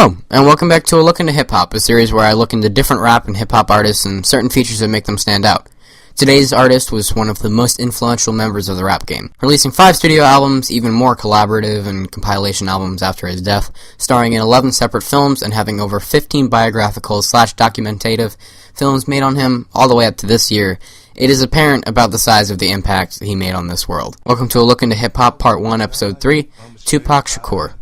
Hello, and welcome back to A Look into Hip Hop, a series where I look into different rap and hip hop artists and certain features that make them stand out. Today's artist was one of the most influential members of the rap game, releasing 5 studio albums, even more collaborative and compilation albums after his death, starring in 11 separate films and having over 15 biographical/documentative films made on him all the way up to this year. It is apparent about the size of the impact he made on this world. Welcome to A Look into Hip Hop, Part 1, Episode 3, Tupac Shakur.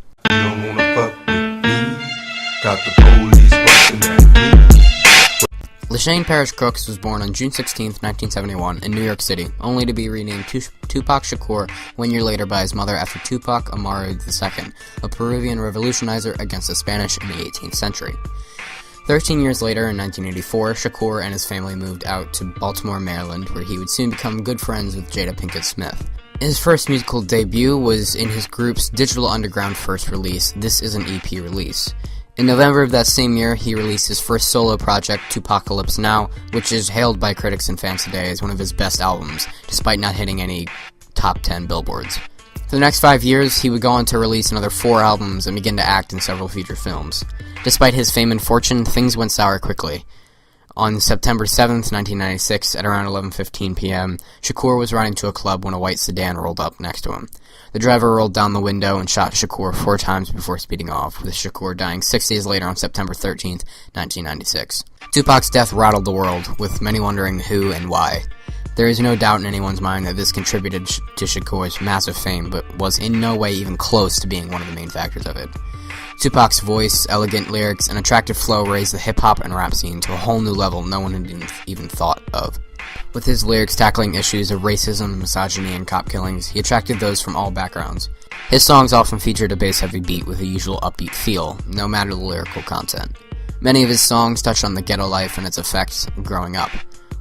LaShane Parrish Crooks was born on June 16, 1971, in New York City, only to be renamed Tupac Shakur 1 year later by his mother after Tupac Amaru II, a Peruvian revolutionizer against the Spanish in the 18th century. 13 years later, in 1984, Shakur and his family moved out to Baltimore, Maryland, where he would soon become good friends with Jada Pinkett Smith. His first musical debut was in his group's Digital Underground first release, This Is an EP release. In November of that same year, he released his first solo project, Tupacalypse Now, which is hailed by critics and fans today as one of his best albums, despite not hitting any top 10 billboards. For the next 5 years, he would go on to release another 4 albums and begin to act in several feature films. Despite his fame and fortune, things went sour quickly. On September 7th, 1996, at around 11:15 p.m., Shakur was riding to a club when a white sedan rolled up next to him. The driver rolled down the window and shot Shakur 4 times before speeding off, with Shakur dying 6 days later on September 13th, 1996. Tupac's death rattled the world, with many wondering who and why. There is no doubt in anyone's mind that this contributed to Shakur's massive fame, but was in no way even close to being one of the main factors of it. Tupac's voice, elegant lyrics, and attractive flow raised the hip-hop and rap scene to a whole new level no one had even thought of. With his lyrics tackling issues of racism, misogyny, and cop killings, he attracted those from all backgrounds. His songs often featured a bass-heavy beat with a usual upbeat feel, no matter the lyrical content. Many of his songs touched on the ghetto life and its effects growing up.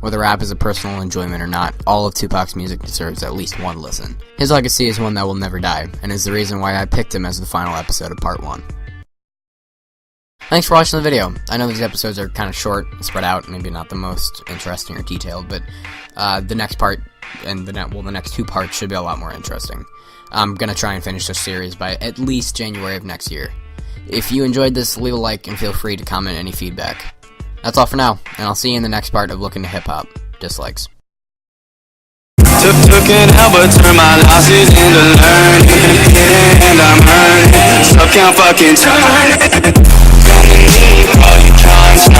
Whether rap is a personal enjoyment or not, all of Tupac's music deserves at least one listen. His legacy is one that will never die, and is the reason why I picked him as the final episode of Part 1. Thanks for watching the video. I know these episodes are kind of short, spread out, maybe not the most interesting or detailed, but the next part and the next 2 parts should be a lot more interesting. I'm gonna try and finish this series by at least January of next year. If you enjoyed this, leave a like and feel free to comment any feedback. That's all for now, and I'll see you in the next part of Look into Hip Hop. Dislikes. Took an L but turned my losses into learning, and I'm earning, so can't fucking turn it. All you trying to